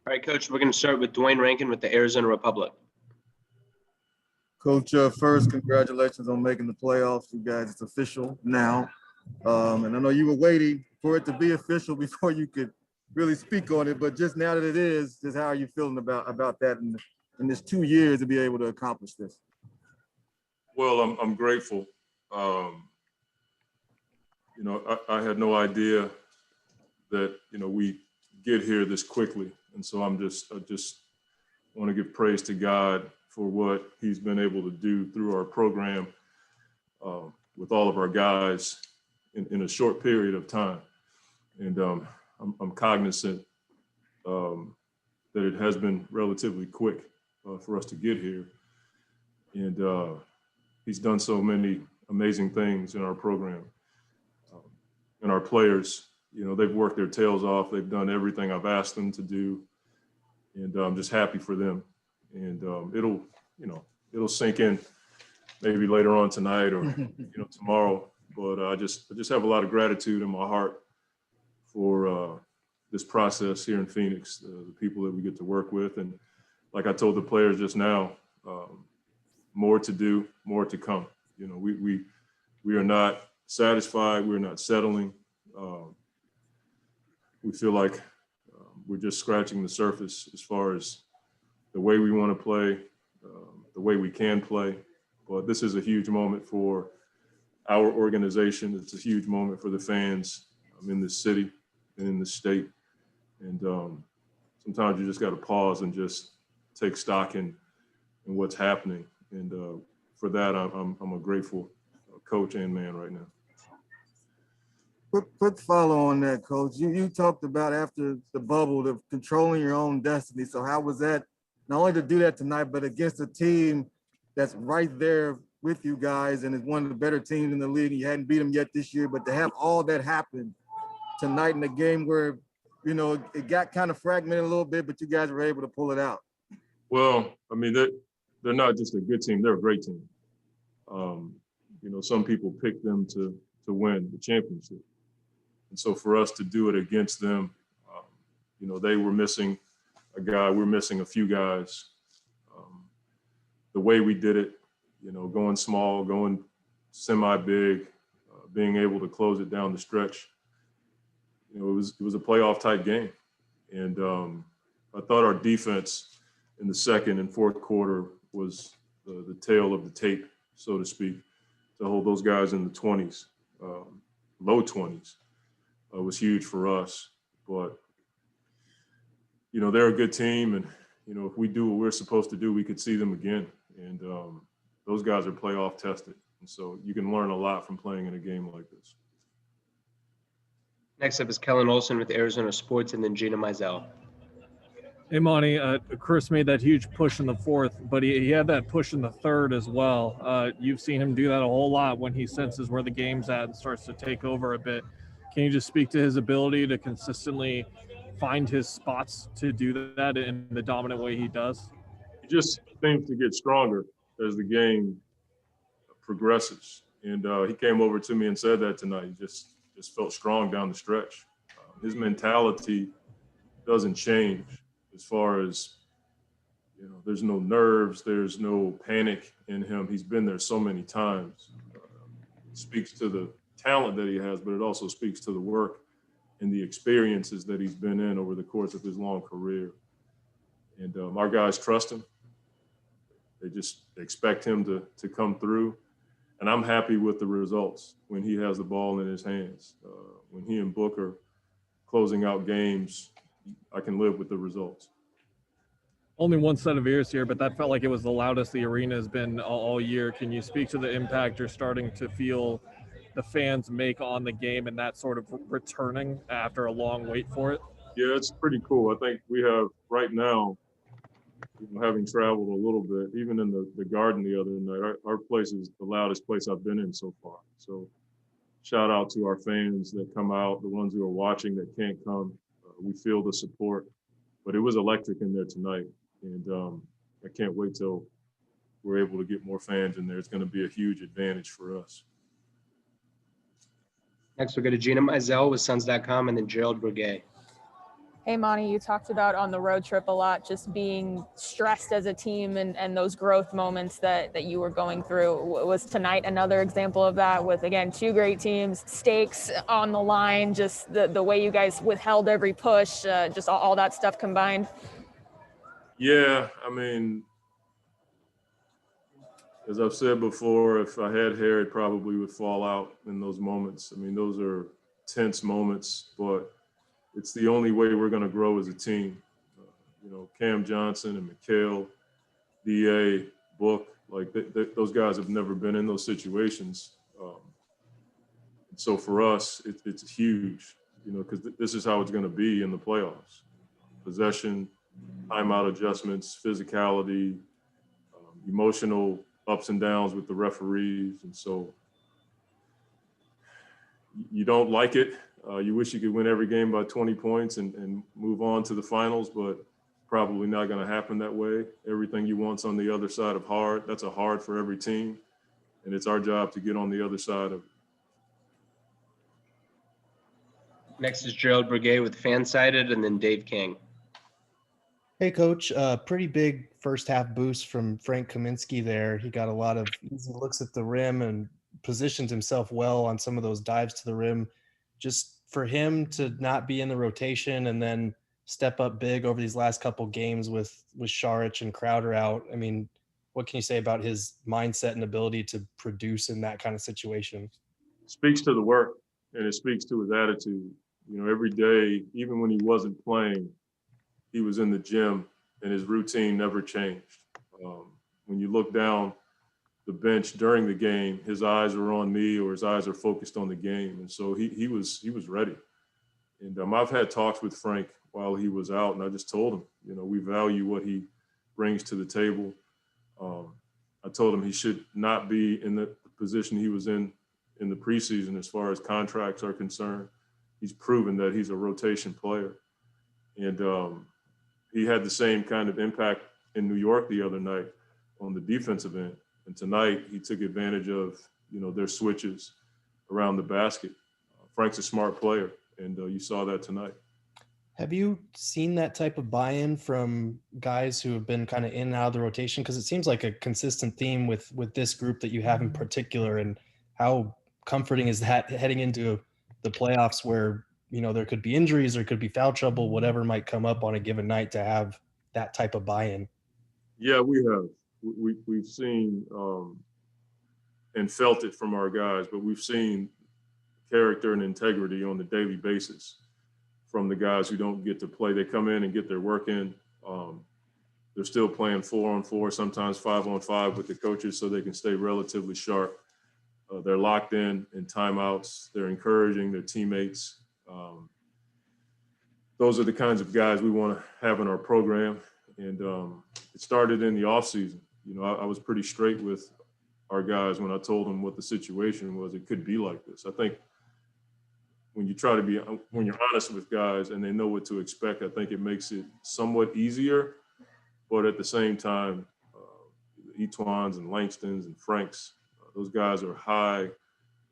All right, Coach, we're going to start with Dwayne Rankin with the Arizona Republic. Coach, first, congratulations on making the playoffs. You guys, it's official now. And I know you were waiting for it to be official before you could really speak on it, but just now that it is, just how are you feeling about that in this 2 years to be able to accomplish this? Well, I'm grateful. I had no idea that, we get here this quickly. And so I just want to give praise to God for what he's been able to do through our program with all of our guys in a short period of time. And I'm cognizant that it has been relatively quick for us to get here. And he's done so many amazing things in our program. And our players, they've worked their tails off. They've done everything I've asked them to do. And I'm just happy for them. And it'll sink in maybe later on tonight or, tomorrow. But I just have a lot of gratitude in my heart for this process here in Phoenix, the people that we get to work with. And like I told the players just now, more to do, more to come. We are not satisfied. We're not settling. We feel like we're just scratching the surface as far as the way we want to play, the way we can play. But this is a huge moment for our organization. It's a huge moment for the fans in this city and in this state. And sometimes you just got to pause and just take stock in what's happening. And for that, I'm a grateful coach and man right now. Quick follow on that, Coach. You talked about after the bubble, of controlling your own destiny. So how was that, not only to do that tonight, but against a team that's right there with you guys and is one of the better teams in the league? You hadn't beat them yet this year, but to have all that happen tonight in a game where, it got kind of fragmented a little bit, but you guys were able to pull it out. Well, I mean, they're not just a good team, they're a great team. Some people pick them to win the championship. And so for us to do it against them, they were missing a guy, we're missing a few guys. The way we did it, going small, going semi-big, being able to close it down the stretch, it was a playoff type game. And I thought our defense in the second and fourth quarter was the tail of the tape, so to speak, to hold those guys in the 20s, low 20s. Was huge for us. But, they're a good team. And, if we do what we're supposed to do, we could see them again. And those guys are playoff tested. And so you can learn a lot from playing in a game like this. Next up is Kellen Olson with Arizona Sports, and then Gina Mizell. Hey, Monty, Chris made that huge push in the fourth, but he had that push in the third as well. You've seen him do that a whole lot when he senses where the game's at and starts to take over a bit. Can you just speak to his ability to consistently find his spots to do that in the dominant way he does? He just seems to get stronger as the game progresses. And he came over to me and said that tonight. He just felt strong down the stretch. His mentality doesn't change as far as, there's no nerves, there's no panic in him. He's been there so many times. It speaks to the talent that he has, but it also speaks to the work and the experiences that he's been in over the course of his long career. And our guys trust him. They just expect him to come through. And I'm happy with the results when he has the ball in his hands. When he and Booker closing out games, I can live with the results. Only one set of ears here, but that felt like it was the loudest the arena has been all year. Can you speak to the impact you're starting to feel the fans make on the game and that sort of returning after a long wait for it? Yeah, it's pretty cool. I think we have right now, having traveled a little bit, even in the Garden the other night, our place is the loudest place I've been in so far. So shout out to our fans that come out, the ones who are watching that can't come. We feel the support, but it was electric in there tonight. And I can't wait till we're able to get more fans in there. It's going to be a huge advantage for us. Next, we'll go to Gina Mizell with Suns.com, and then Gerald Bourguet. Hey, Monty, you talked about on the road trip a lot, just being stressed as a team and those growth moments that you were going through. Was tonight another example of that with, again, two great teams, stakes on the line, just the way you guys withheld every push, just all that stuff combined? Yeah, I mean, as I've said before, if I had hair, it probably would fall out in those moments. I mean, those are tense moments, but it's the only way we're going to grow as a team. Cam Johnson and McHale, DA, Book, like those guys have never been in those situations. So for us, it's huge, because this is how it's going to be in the playoffs. Possession, timeout adjustments, physicality, emotional ups and downs with the referees. And so you don't like it. You wish you could win every game by 20 points and move on to the finals, but probably not going to happen that way. Everything you want's on the other side of hard. That's a hard for every team. And it's our job to get on the other side of it. Next is Gerald Brigay with Fansided, and then Dave King. Hey, Coach. Pretty big first half boost from Frank Kaminsky there. He got a lot of easy looks at the rim and positioned himself well on some of those dives to the rim. Just for him to not be in the rotation and then step up big over these last couple games with Saric and Crowder out. I mean, what can you say about his mindset and ability to produce in that kind of situation? Speaks to the work, and it speaks to his attitude. Every day, even when he wasn't playing, he was in the gym and his routine never changed. When you look down the bench during the game, his eyes are on me or his eyes are focused on the game. And so he was ready. And I've had talks with Frank while he was out, and I just told him, we value what he brings to the table. I told him he should not be in the position he was in the preseason as far as contracts are concerned. He's proven that he's a rotation player. And he had the same kind of impact in New York the other night on the defensive end. And tonight he took advantage of, their switches around the basket. Frank's a smart player, and you saw that tonight. Have you seen that type of buy-in from guys who have been kind of in and out of the rotation? Because it seems like a consistent theme with this group that you have in particular. And how comforting is that heading into the playoffs where, there could be injuries, there could be foul trouble, whatever might come up on a given night, to have that type of buy-in? Yeah, we have. We've seen and felt it from our guys, but we've seen character and integrity on a daily basis from the guys who don't get to play. They come in and get their work in. They're still playing 4-on-4, sometimes 5-on-5 with the coaches so they can stay relatively sharp. They're locked in timeouts. They're encouraging their teammates. Those are the kinds of guys we want to have in our program. And it started in the offseason. I was pretty straight with our guys when I told them what the situation was. It could be like this. I think when you're honest with guys and they know what to expect, I think it makes it somewhat easier. But at the same time, Etwans and Langstons and Franks, those guys are high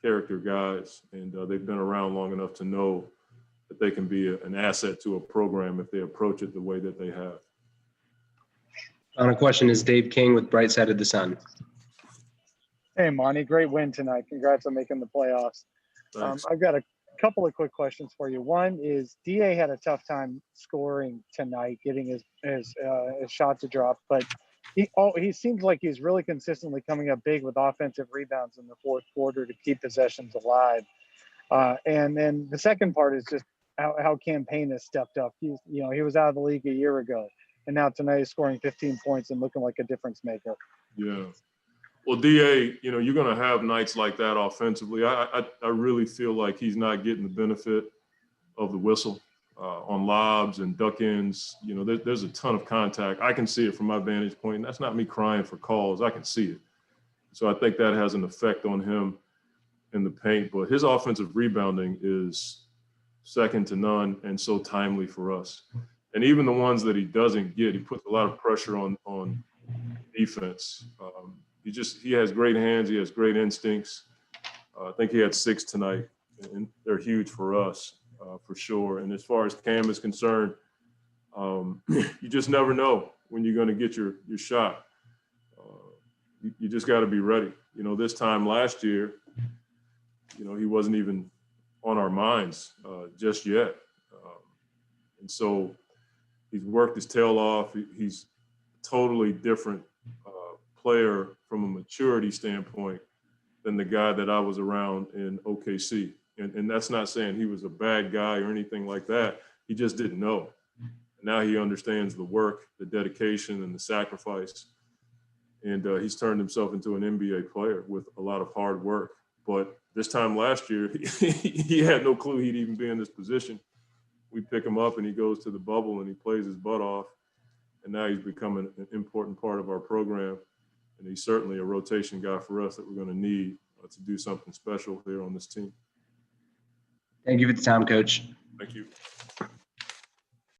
character guys, and they've been around long enough to know that they can be an asset to a program if they approach it the way that they have. Final question is Dave King with Bright Side of the Sun. Hey, Monty, great win tonight. Congrats on making the playoffs. I've got a couple of quick questions for you. One is DA had a tough time scoring tonight, getting his shot to drop, but he seems like he's really consistently coming up big with offensive rebounds in the fourth quarter to keep possessions alive. And then the second part is just how Campaign has stepped up. He was out of the league a year ago, and now tonight he's scoring 15 points and looking like a difference maker. Yeah. Well, DA, you're going to have nights like that offensively. I really feel like he's not getting the benefit of the whistle on lobs and duck-ins. There's a ton of contact. I can see it from my vantage point, and that's not me crying for calls. I can see it. So I think that has an effect on him in the paint. But his offensive rebounding is second to none and so timely for us. And even the ones that he doesn't get, he puts a lot of pressure on defense. He has great hands. He has great instincts. I think he had 6 tonight, and they're huge for us. for sure. And as far as Cam is concerned, you just never know when you're going to get your shot. You just got to be ready. You know, this time last year, you know, he wasn't even on our minds just yet. And so he's worked his tail off. He's a totally different player from a maturity standpoint than the guy that I was around in OKC. And that's not saying he was a bad guy or anything like that. He just didn't know. Now he understands the work, the dedication, and the sacrifice. And he's turned himself into an NBA player with a lot of hard work. But this time last year, he had no clue he'd even be in this position. We pick him up and he goes to the bubble and he plays his butt off. And now he's becoming an important part of our program. And he's certainly a rotation guy for us that we're going to need to do something special here on this team. Thank you for the time, Coach. Thank you.